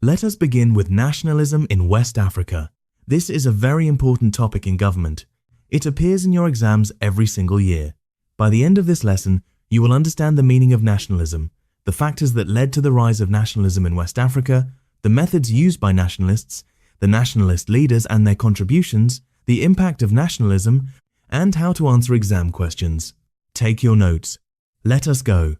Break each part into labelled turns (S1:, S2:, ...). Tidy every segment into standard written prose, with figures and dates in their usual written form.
S1: Let us begin with nationalism in West Africa. This is a very important topic in government. It appears in your exams every single year. By the end of this lesson, you will understand the meaning of nationalism, the factors that led to the rise of nationalism in West Africa, the methods used by nationalists, the nationalist leaders and their contributions, the impact of nationalism, and how to answer exam questions. Take your notes. Let us go.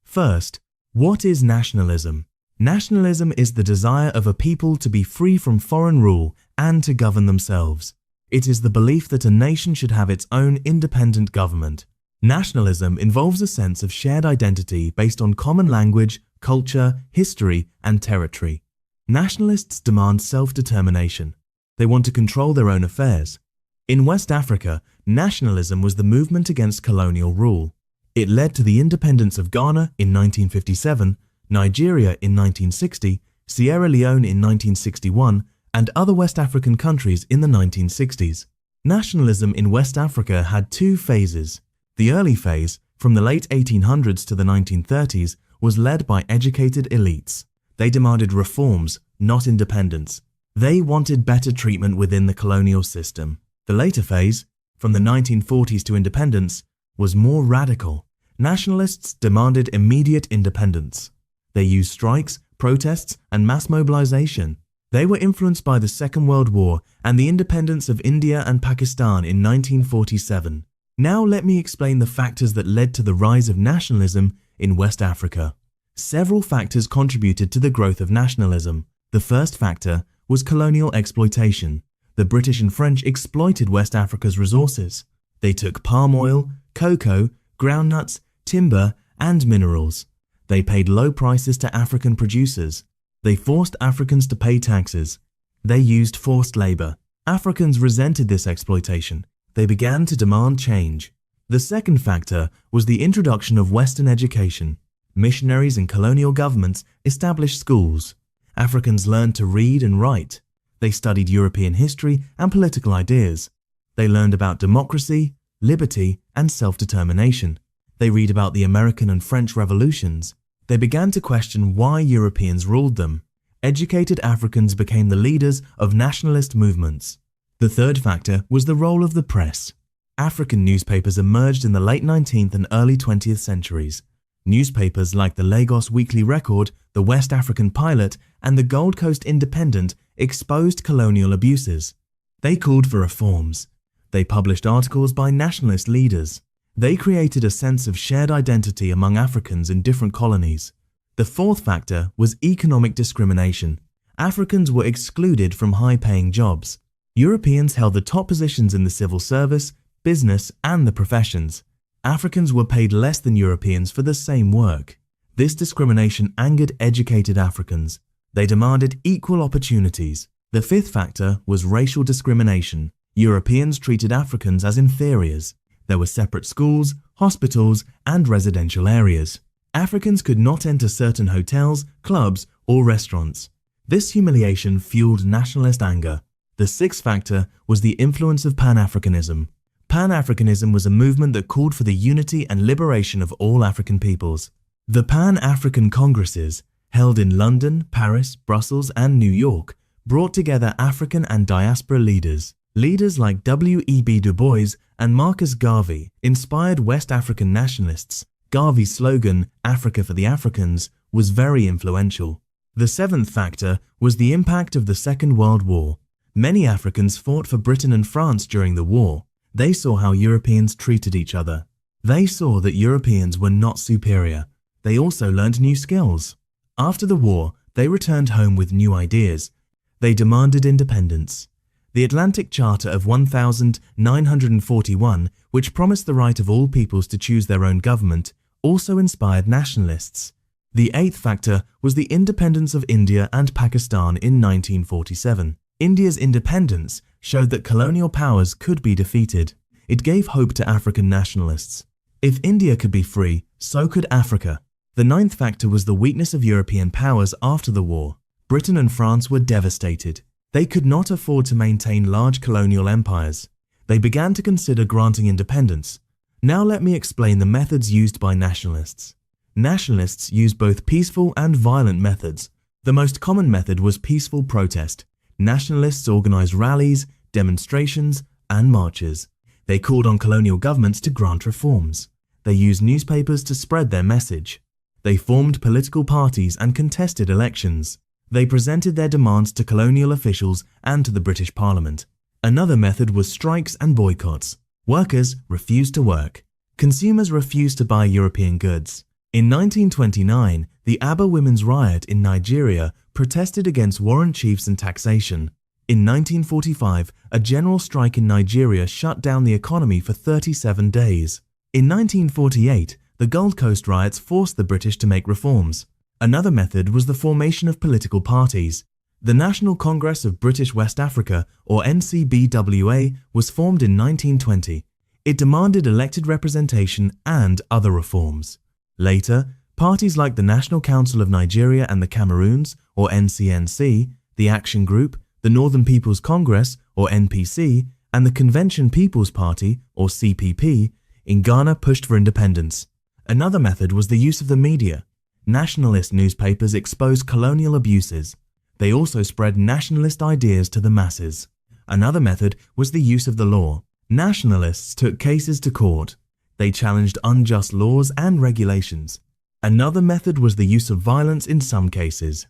S1: First, what is nationalism? Nationalism is the desire of a people to be free from foreign rule and to govern themselves. It is the belief that a nation should have its own independent government. Nationalism involves a sense of shared identity based on common language, culture, history, and territory. Nationalists demand self-determination. They want to control their own affairs. In West Africa, nationalism was the movement against colonial rule. It led to the independence of Ghana in 1957, Nigeria in 1960, Sierra Leone in 1961, and other West African countries in the 1960s. Nationalism in West Africa had two phases. The early phase, from the late 1800s to the 1930s, was led by educated elites. They demanded reforms, not independence. They wanted better treatment within the colonial system. The later phase, from the 1940s to independence, was more radical. Nationalists demanded immediate independence. They used strikes, protests, and mass mobilization. They were influenced by the Second World War and the independence of India and Pakistan in 1947. Now let me explain the factors that led to the rise of nationalism in West Africa. Several factors contributed to the growth of nationalism. The first factor was colonial exploitation. The British and French exploited West Africa's resources. They took palm oil, cocoa, groundnuts, timber, and minerals. They paid low prices to African producers. They forced Africans to pay taxes. They used forced labor. Africans resented this exploitation. They began to demand change. The second factor was the introduction of Western education. Missionaries and colonial governments established schools. Africans learned to read and write. They studied European history and political ideas. They learned about democracy, liberty, and self-determination. They read about the American and French revolutions. They began to question why Europeans ruled them. Educated Africans became the leaders of nationalist movements. The third factor was the role of the press. African newspapers emerged in the late 19th and early 20th centuries. Newspapers like the Lagos Weekly Record, the West African Pilot, and the Gold Coast Independent exposed colonial abuses. They called for reforms. They published articles by nationalist leaders. They created a sense of shared identity among Africans in different colonies. The fourth factor was economic discrimination. Africans were excluded from high-paying jobs. Europeans held the top positions in the civil service, business, and the professions. Africans were paid less than Europeans for the same work. This discrimination angered educated Africans. They demanded equal opportunities. The fifth factor was racial discrimination. Europeans treated Africans as inferiors. There were separate schools, hospitals, and residential areas. Africans could not enter certain hotels, clubs, or restaurants. This humiliation fueled nationalist anger. The sixth factor was the influence of Pan-Africanism. Pan-Africanism was a movement that called for the unity and liberation of all African peoples. The Pan-African Congresses, held in London, Paris, Brussels, and New York, brought together African and diaspora leaders. Leaders like W.E.B. Du Bois and Marcus Garvey inspired West African nationalists. Garvey's slogan, "Africa for the Africans," was very influential. The seventh factor was the impact of the Second World War. Many Africans fought for Britain and France during the war. They saw how Europeans treated each other. They saw that Europeans were not superior. They also learned new skills. After the war, they returned home with new ideas. They demanded independence. The Atlantic Charter of 1941, which promised the right of all peoples to choose their own government, also inspired nationalists. The eighth factor was the independence of India and Pakistan in 1947. India's independence showed that colonial powers could be defeated. It gave hope to African nationalists. If India could be free, so could Africa. The ninth factor was the weakness of European powers after the war. Britain and France were devastated. They could not afford to maintain large colonial empires. They began to consider granting independence. Now let me explain the methods used by nationalists. Nationalists used both peaceful and violent methods. The most common method was peaceful protest. Nationalists organized rallies, demonstrations, and marches. They called on colonial governments to grant reforms. They used newspapers to spread their message. They formed political parties and contested elections. They presented their demands to colonial officials and to the British Parliament. Another method was strikes and boycotts. Workers refused to work. Consumers refused to buy European goods. In 1929, the Aba Women's Riot in Nigeria protested against warrant chiefs and taxation. In 1945, a general strike in Nigeria shut down the economy for 37 days. In 1948, the Gold Coast riots forced the British to make reforms. Another method was the formation of political parties. The National Congress of British West Africa, or NCBWA, was formed in 1920. It demanded elected representation and other reforms. Later, parties like the National Council of Nigeria and the Cameroons, or NCNC, the Action Group, the Northern People's Congress, or NPC, and the Convention People's Party, or CPP, in Ghana pushed for independence. Another method was the use of the media. Nationalist newspapers exposed colonial abuses. They also spread nationalist ideas to the masses. Another method was the use of the law. Nationalists took cases to court. They challenged unjust laws and regulations. Another method was the use of violence in some cases.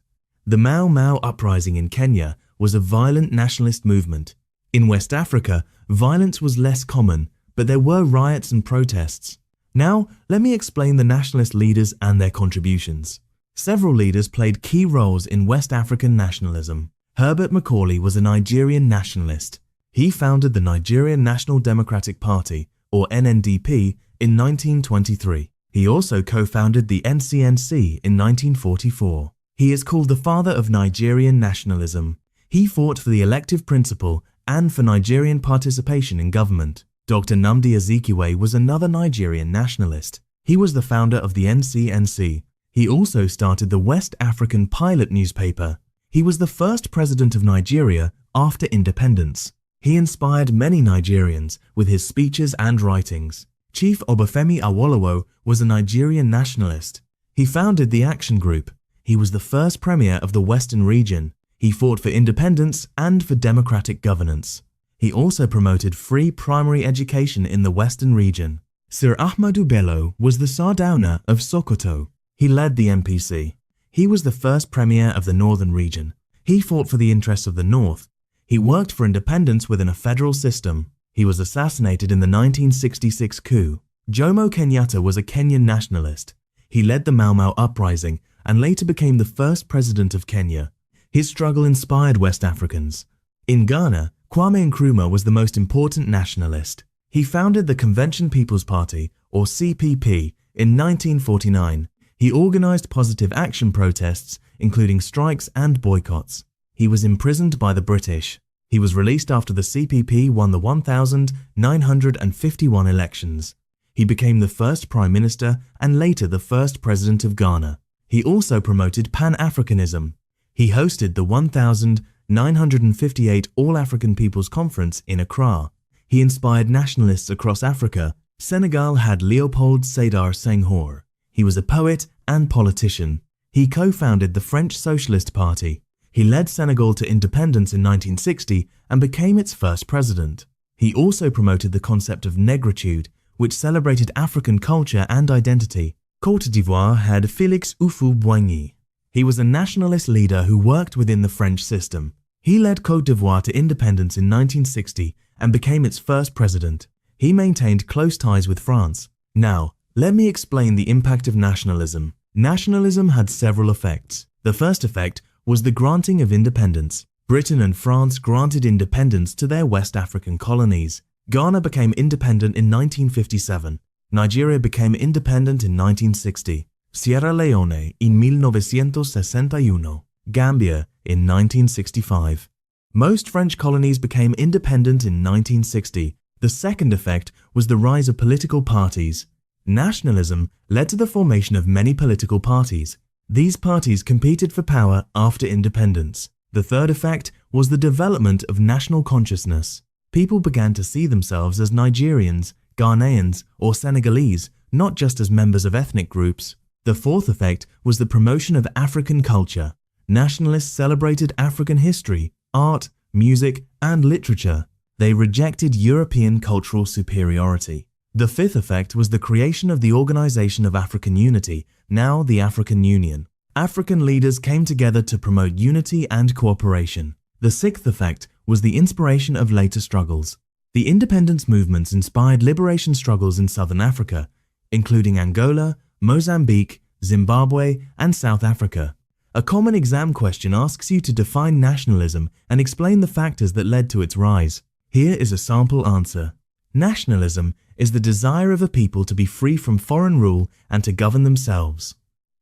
S1: The Mau Mau uprising in Kenya was a violent nationalist movement. In West Africa, violence was less common, but there were riots and protests. Now, let me explain the nationalist leaders and their contributions. Several leaders played key roles in West African nationalism. Herbert Macaulay was a Nigerian nationalist. He founded the Nigerian National Democratic Party, or NNDP, in 1923. He also co-founded the NCNC in 1944. He is called the father of Nigerian nationalism. He fought for the elective principle and for Nigerian participation in government. Dr. Nnamdi Azikiwe was another Nigerian nationalist. He was the founder of the NCNC. He also started the West African Pilot newspaper. He was the first president of Nigeria after independence. He inspired many Nigerians with his speeches and writings. Chief Obafemi Awolowo was a Nigerian nationalist. He founded the Action Group. He was the first premier of the Western region. He fought for independence and for democratic governance. He also promoted free primary education in the Western region. Sir Ahmadu Bello was the Sardauna of Sokoto. He led the MPC. He was the first premier of the Northern region. He fought for the interests of the North. He worked for independence within a federal system. He was assassinated in the 1966 coup. Jomo Kenyatta was a Kenyan nationalist. He led the Mau Mau uprising and later became the first president of Kenya. His struggle inspired West Africans. In Ghana, Kwame Nkrumah was the most important nationalist. He founded the Convention People's Party, or CPP, in 1949. He organized positive action protests, including strikes and boycotts. He was imprisoned by the British. He was released after the CPP won the 1951 elections. He became the first Prime Minister and later the first President of Ghana. He also promoted Pan-Africanism. He hosted the 1958 All-African People's Conference in Accra. He inspired nationalists across Africa. Senegal had Léopold Sédar Senghor. He was a poet and politician. He co-founded the French Socialist Party. He led Senegal to independence in 1960 and became its first president. He also promoted the concept of negritude, which celebrated African culture and identity. Côte d'Ivoire had Félix Houphouët-Boigny. He was a nationalist leader who worked within the French system. He led Côte d'Ivoire to independence in 1960 and became its first president. He maintained close ties with France. Now, let me explain the impact of nationalism. Nationalism had several effects. The first effect was the granting of independence. Britain and France granted independence to their West African colonies. Ghana became independent in 1957. Nigeria became independent in 1960. Sierra Leone in 1961. Gambia in 1965. Most French colonies became independent in 1960. The second effect was the rise of political parties. Nationalism led to the formation of many political parties. These parties competed for power after independence. The third effect was the development of national consciousness. People began to see themselves as Nigerians, Ghanaians, or Senegalese, not just as members of ethnic groups. The fourth effect was the promotion of African culture. Nationalists celebrated African history, art, music, and literature. They rejected European cultural superiority. The fifth effect was the creation of the Organization of African Unity, now the African Union. African leaders came together to promote unity and cooperation. The sixth effect was the inspiration of later struggles. The independence movements inspired liberation struggles in southern Africa, including Angola, Mozambique, Zimbabwe, and South Africa. A common exam question asks you to define nationalism and explain the factors that led to its rise. Here is a sample answer. Nationalism is the desire of a people to be free from foreign rule and to govern themselves.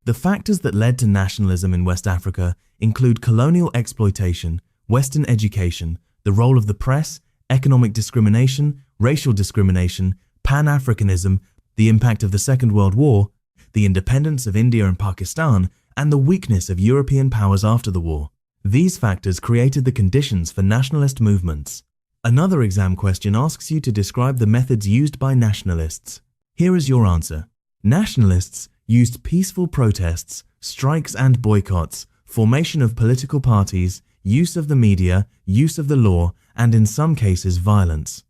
S1: The factors that led to nationalism in West Africa include colonial exploitation, Western education, the role of the press, economic discrimination, racial discrimination, Pan-Africanism, the impact of the Second World War, the independence of India and Pakistan, and the weakness of European powers after the war. These factors created the conditions for nationalist movements. Another exam question asks you to describe the methods used by nationalists. Here is your answer. Nationalists used peaceful protests, strikes and boycotts, formation of political parties, use of the media, use of the law, and in some cases violence.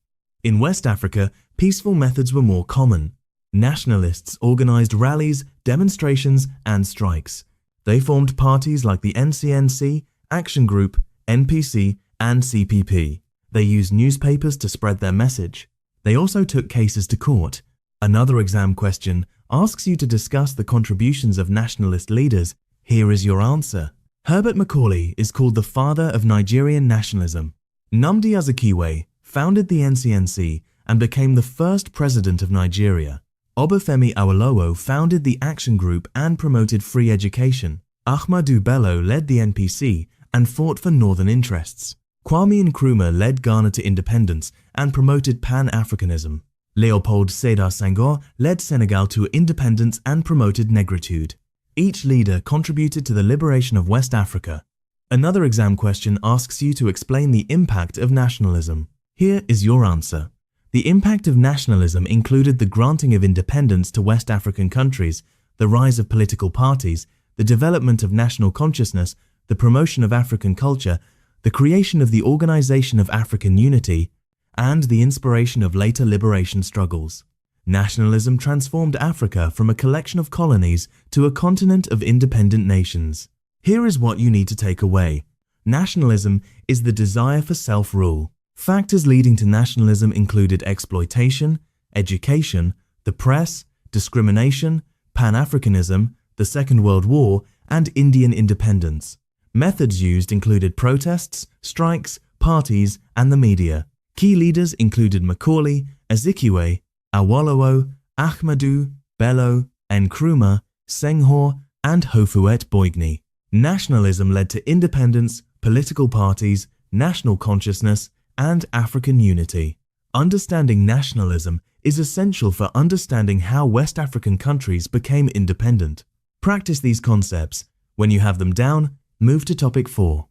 S1: In West Africa, peaceful methods were more common. Nationalists organized rallies, demonstrations, and strikes. They formed parties like the NCNC, Action Group, NPC, and CPP. They used newspapers to spread their message. They also took cases to court. Another exam question asks you to discuss the contributions of nationalist leaders. Here is your answer. Herbert Macaulay is called the father of Nigerian nationalism. Nnamdi Azikiwe founded the NCNC and became the first president of Nigeria. Obafemi Awolowo founded the Action Group and promoted free education. Ahmadu Bello led the NPC and fought for northern interests. Kwame Nkrumah led Ghana to independence and promoted Pan-Africanism. Leopold Sédar Senghor led Senegal to independence and promoted negritude. Each leader contributed to the liberation of West Africa. Another exam question asks you to explain the impact of nationalism. Here is your answer. The impact of nationalism included the granting of independence to West African countries, the rise of political parties, the development of national consciousness, the promotion of African culture, the creation of the Organization of African Unity, and the inspiration of later liberation struggles. Nationalism transformed Africa from a collection of colonies to a continent of independent nations. Here is what you need to take away. Nationalism is the desire for self-rule. Factors leading to nationalism included exploitation, education, the press, discrimination, Pan-Africanism, the Second World War, and Indian independence. Methods used included protests, strikes, parties, and the media. Key leaders included Macaulay, Azikiwe, Awolowo, Ahmadu, Bello, Nkrumah, Senghor, and Houphouët Boigny. Nationalism led to independence, political parties, national consciousness, and African unity. Understanding nationalism is essential for understanding how West African countries became independent. Practice these concepts. When you have them down, move to topic 4.